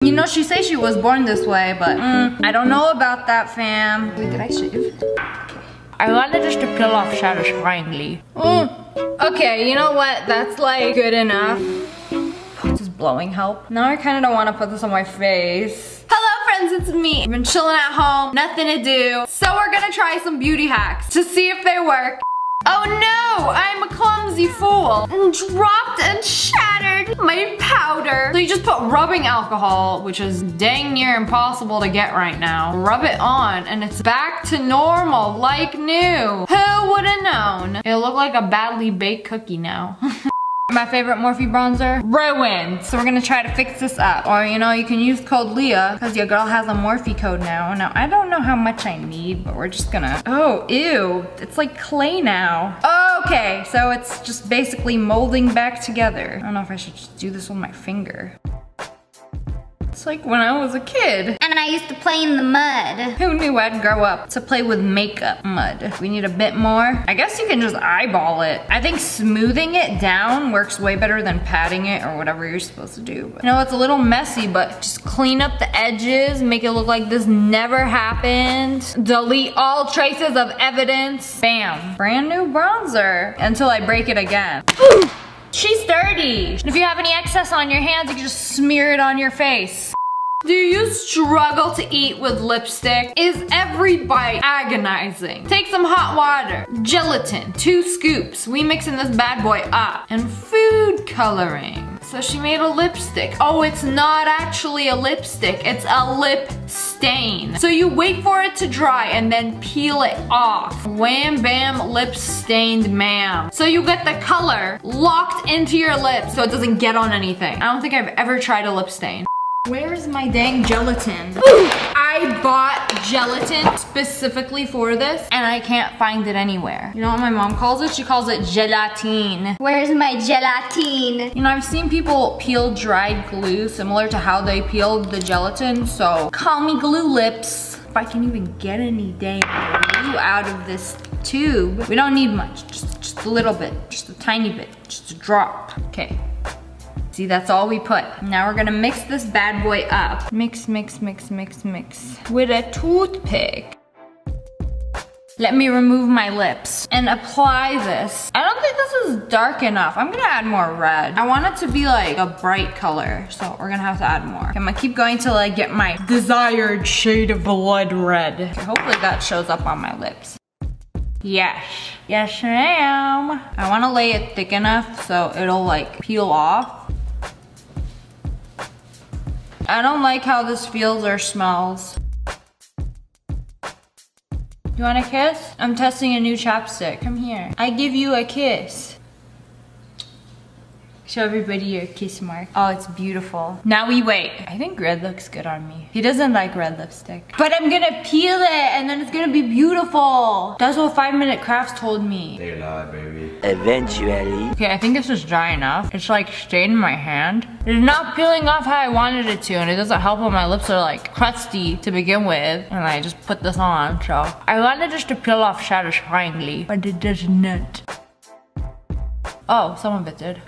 You know, she says she was born this way, but I don't know about that, fam. Wait, did I shave? I wanted just to peel off satisfyingly. Okay, you know what? That's like good enough. Does blowing help? Now I kind of don't want to put this on my face. Hello friends, it's me. I've been chilling at home, nothing to do. So we're gonna try some beauty hacks to see if they work. Oh no, I'm a clumsy fool. And dropped and shattered my powder. So you just put rubbing alcohol, which is dang near impossible to get right now. Rub it on and it's back to normal, like new. Who would have known? It'll look like a badly baked cookie now. My favorite Morphe bronzer, ruined. So we're gonna try to fix this up. Or you know, you can use code Leah, because your girl has a Morphe code now. Now, I don't know how much I need, but we're just gonna, oh, ew. It's like clay now. Okay, so it's just basically molding back together. I don't know if I should just do this with my finger. It's like when I was a kid. And I used to play in the mud. Who knew I'd grow up to play with makeup mud? We need a bit more. I guess you can just eyeball it. I think smoothing it down works way better than patting it or whatever you're supposed to do. You know, it's a little messy, but just clean up the edges, make it look like this never happened. Delete all traces of evidence. Bam, brand new bronzer until I break it again. She's dirty. If you have any excess on your hands, you can just smear it on your face. Do you struggle to eat with lipstick? Is every bite agonizing? Take some hot water, gelatin, 2 scoops. We mixing this bad boy up. And food coloring. So she made a lipstick. Oh, it's not actually a lipstick, it's a lip stain. So you wait for it to dry and then peel it off. Wham bam, lip stained ma'am. So you get the color locked into your lips so it doesn't get on anything. I don't think I've ever tried a lip stain. Where's my dang gelatin? I bought gelatin specifically for this and I can't find it anywhere. You know what my mom calls it? She calls it gelatine. Where's my gelatine? You know, I've seen people peel dried glue similar to how they peeled the gelatin, so call me glue lips. If I can even get any dang glue out of this tube. We don't need much, just a little bit, just a tiny bit, just a drop. Okay. See, that's all we put. Now we're gonna mix this bad boy up. Mix, mix, mix, mix, mix. With a toothpick. Let me remove my lips and apply this. I don't think this is dark enough. I'm gonna add more red. I want it to be like a bright color, so we're gonna have to add more. Okay, I'm gonna keep going till I get my desired shade of blood red. Okay, hopefully that shows up on my lips. Yes. Yes, ma'am. I wanna lay it thick enough so it'll like peel off. I don't like how this feels or smells. You want a kiss? I'm testing a new chapstick. Come here. I give you a kiss. Show everybody your kiss mark. Oh, it's beautiful. Now we wait. I think red looks good on me. He doesn't like red lipstick. But I'm gonna peel it and then it's gonna be beautiful. That's what 5 Minute Crafts told me. They lied, baby. Eventually. Okay, I think this is dry enough. It's like staying in my hand. It's not peeling off how I wanted it to, and it doesn't help when my lips are like crusty to begin with. And I just put this on, so. I wanted just to peel off satisfyingly, but it does not. Oh, some of it did.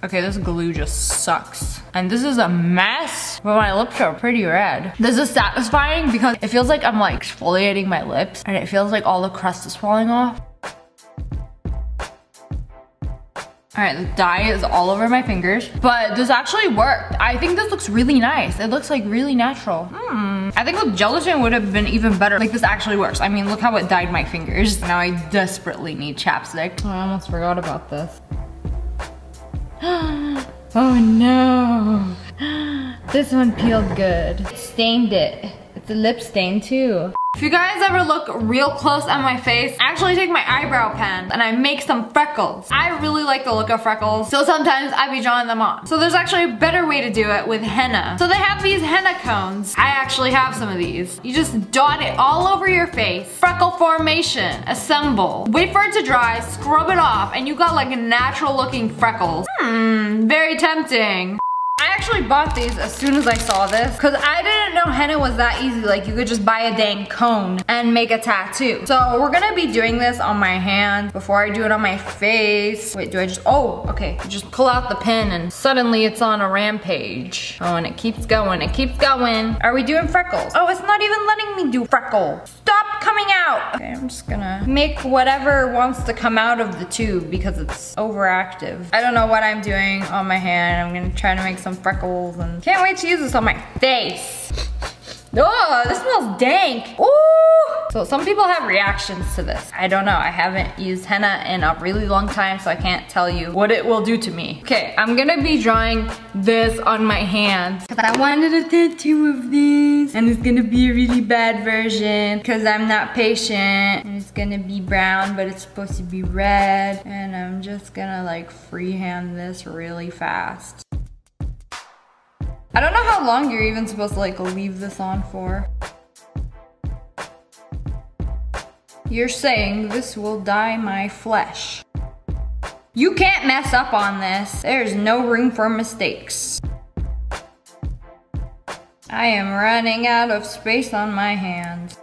Okay, this glue just sucks. And this is a mess, but my lips are pretty red. This is satisfying because it feels like I'm like exfoliating my lips and it feels like all the crust is falling off. All right, the dye is all over my fingers, but this actually worked. I think this looks really nice. It looks like really natural. I think with gelatin would have been even better. Like this actually works. I mean, look how it dyed my fingers. Now I desperately need chapstick. Oh, I almost forgot about this. Oh no. This one peeled good. It stained it. It's a lip stain too. If you guys ever look real close at my face, I actually take my eyebrow pen and I make some freckles. I really like the look of freckles, so sometimes I be drawing them on. So there's actually a better way to do it with henna. So they have these henna cones. I actually have some of these. You just dot it all over your face. Freckle formation, assemble. Wait for it to dry, scrub it off, and you got like natural looking freckles. Very tempting. I actually bought these as soon as I saw this because I didn't know henna was that easy. Like you could just buy a dang cone and make a tattoo. So we're gonna be doing this on my hand before I do it on my face. Wait, do I just, oh, okay. You just pull out the pin and suddenly it's on a rampage. Oh, and it keeps going, it keeps going. Are we doing freckles? Oh, it's not even letting me do freckles. Stop coming out. Okay, I'm just gonna make whatever wants to come out of the tube because it's overactive. I don't know what I'm doing on my hand. I'm gonna try to make some freckles and can't wait to use this on my face. Oh, this smells dank. Ooh. So some people have reactions to this. I don't know. I haven't used henna in a really long time, so I can't tell you what it will do to me. Okay, I'm gonna be drawing this on my hand. But I wanted a tattoo of this. And it's gonna be a really bad version because I'm not patient. And it's gonna be brown, but it's supposed to be red. And I'm just gonna like freehand this really fast. I don't know how long you're even supposed to like leave this on for. You're saying this will dye my flesh. You can't mess up on this. There's no room for mistakes. I am running out of space on my hand.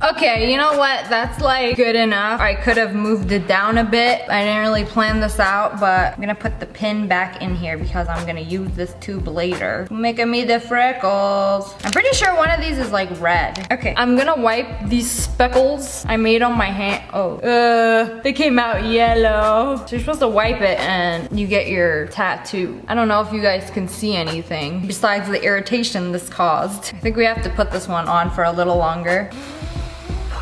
Okay, you know what? That's like good enough. I could have moved it down a bit. I didn't really plan this out, but I'm gonna put the pin back in here because I'm gonna use this tube later. Making me the freckles. I'm pretty sure one of these is like red. Okay, I'm gonna wipe these speckles I made on my hand. Oh, they came out yellow. So you're supposed to wipe it and you get your tattoo. I don't know if you guys can see anything besides the irritation this caused. I think we have to put this one on for a little longer.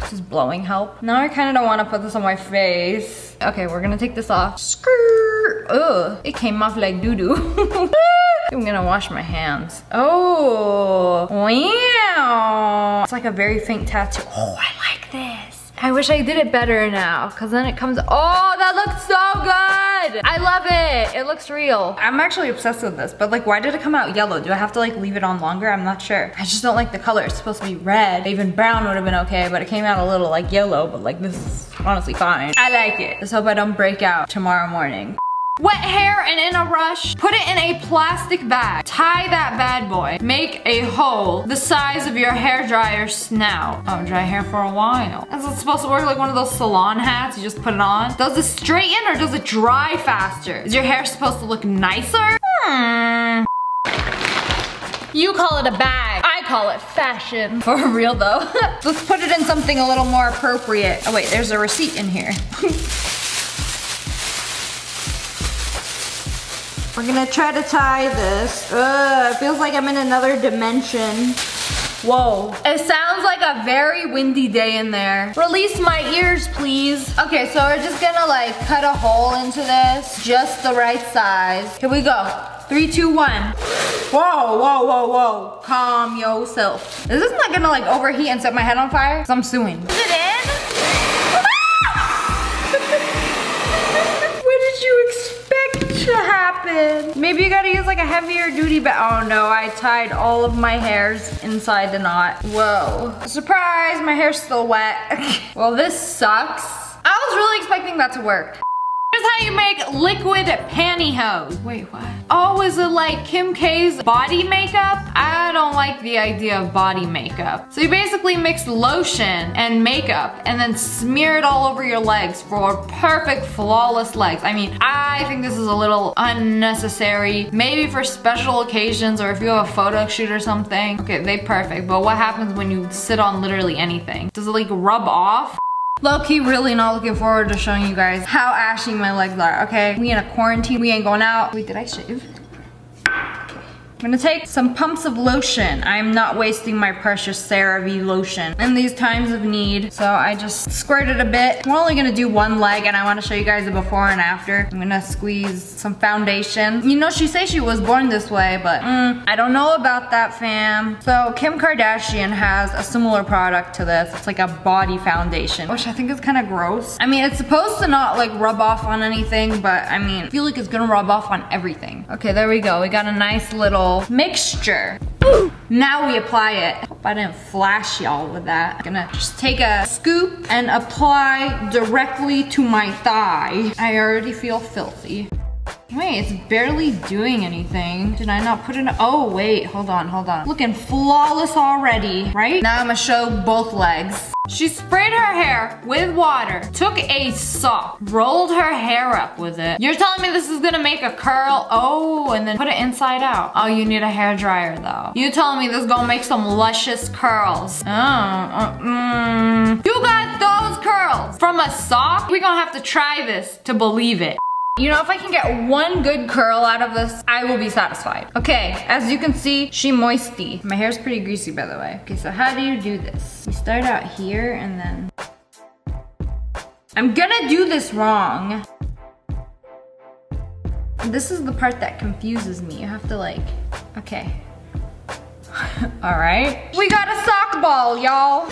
Does blowing help? Now I kind of don't want to put this on my face. Okay, we're gonna take this off. Skrrr. Ugh, it came off like doo-doo. I'm gonna wash my hands. Oh, wow. It's like a very faint tattoo. Oh, I like this. I wish I did it better now, because then it comes, oh, that looks so good. I love it. It looks real. I'm actually obsessed with this, but like, why did it come out yellow? Do I have to like leave it on longer? I'm not sure. I just don't like the color. It's supposed to be red. Even brown would have been okay, but it came out a little like yellow, but like this is honestly fine. I like it. Let's hope I don't break out tomorrow morning. Wet hair and in a rush, put it in a plastic bag. Tie that bad boy. Make a hole the size of your hairdryer snout. Oh, dry hair for a while. Is it supposed to work like one of those salon hats? You just put it on? Does it straighten or does it dry faster? Is your hair supposed to look nicer? You call it a bag. I call it fashion. For real though. Let's put it in something a little more appropriate. Oh wait, there's a receipt in here. We're gonna try to tie this. Ugh, it feels like I'm in another dimension. Whoa. It sounds like a very windy day in there. Release my ears, please. Okay, so we're just gonna like cut a hole into this. Just the right size. Here we go. 3, 2, 1. Whoa, whoa, whoa, whoa. Calm yourself. Is this not gonna like overheat and set my head on fire? 'Cause I'm suing. Is it in? What did you expect to happen? Maybe you gotta use like a heavier duty bag. Oh no, I tied all of my hairs inside the knot. Whoa. Surprise, my hair's still wet. Well, this sucks. I was really expecting that to work. Here's how you make liquid pantyhose. Wait, what? Oh, is it like Kim K's body makeup? I don't like the idea of body makeup. So you basically mix lotion and makeup and then smear it all over your legs for perfect, flawless legs. I mean, I think this is a little unnecessary. Maybe for special occasions or if you have a photo shoot or something. Okay, they perfect, but what happens when you sit on literally anything? Does it like rub off? Low-key really not looking forward to showing you guys how ashy my legs are, okay? We in a quarantine, we ain't going out. Wait, did I shave? I'm gonna take some pumps of lotion. I'm not wasting my precious CeraVe lotion in these times of need. So I just squirted a bit. We're only gonna do one leg and I wanna show you guys the before and after. I'm gonna squeeze some foundation. You know, she says she was born this way, but I don't know about that, fam. So Kim Kardashian has a similar product to this. It's like a body foundation, which I think is kind of gross. I mean, it's supposed to not like rub off on anything, but I mean, I feel like it's gonna rub off on everything. Okay, there we go. We got a nice little mixture. Ooh. Now we apply it. Hope I didn't flash y'all with that. I'm gonna just take a scoop and apply directly to my thigh. I already feel filthy. Wait, it's barely doing anything. Did I not put it? Oh, wait, hold on. Looking flawless already, right? Now I'm gonna show both legs. She sprayed her hair with water, took a sock, rolled her hair up with it. You're telling me this is gonna make a curl? Oh, and then put it inside out. Oh, you need a hair dryer though. You telling me this is gonna make some luscious curls? You got those curls from a sock? We're gonna have to try this to believe it. You know, if I can get one good curl out of this, I will be satisfied. Okay, as you can see, she moisty. My hair's pretty greasy, by the way. Okay, so how do you do this? You start out here and then... I'm gonna do this wrong. This is the part that confuses me. You have to like, okay. All right. We got a sock ball, y'all.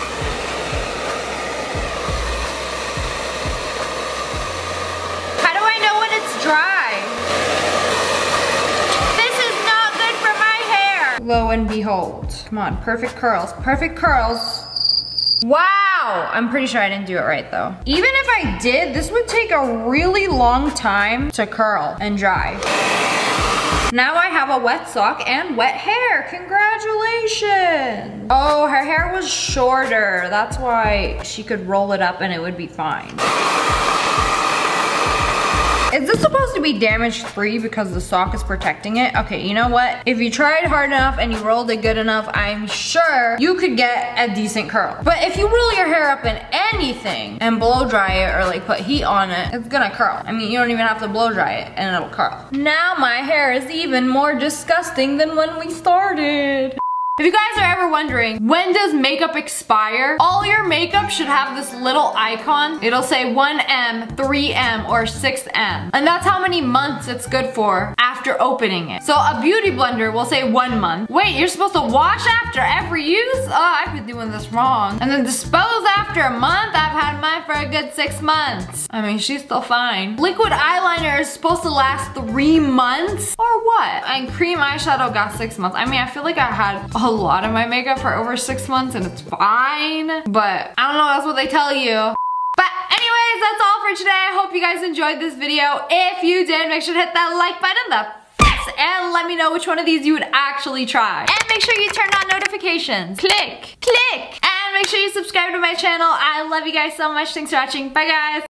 Dry. This is not good for my hair. Lo and behold. Come on, perfect curls. Perfect curls. Wow! I'm pretty sure I didn't do it right though. Even if I did, this would take a really long time to curl and dry. Now I have a wet sock and wet hair. Congratulations. Oh, her hair was shorter. That's why she could roll it up and it would be fine. Is this supposed to be damage free because the sock is protecting it? Okay, you know what? If you tried hard enough and you rolled it good enough, I'm sure you could get a decent curl. But if you roll your hair up in anything and blow dry it or like put heat on it, it's gonna curl. I mean, you don't even have to blow dry it and it'll curl. Now my hair is even more disgusting than when we started. If you guys are ever wondering, when does makeup expire? All your makeup should have this little icon. It'll say 1M, 3M, or 6M. And that's how many months it's good for after opening it. So a beauty blender will say 1 month. Wait, you're supposed to wash after every use? Oh, I've been doing this wrong. And then dispose after a month? I've had mine for a good 6 months. I mean, she's still fine. Liquid eyeliner is supposed to last 3 months? Or what? And cream eyeshadow got 6 months. I mean, I feel like I had a lot of my makeup for over 6 months and it's fine, but I don't know, that's what they tell you. But anyways, that's all for today. I hope you guys enjoyed this video. If you did, make sure to hit that like button, and let me know which one of these you would actually try. And make sure you turn on notifications. Click, click, and make sure you subscribe to my channel. I love you guys so much. Thanks for watching. Bye guys.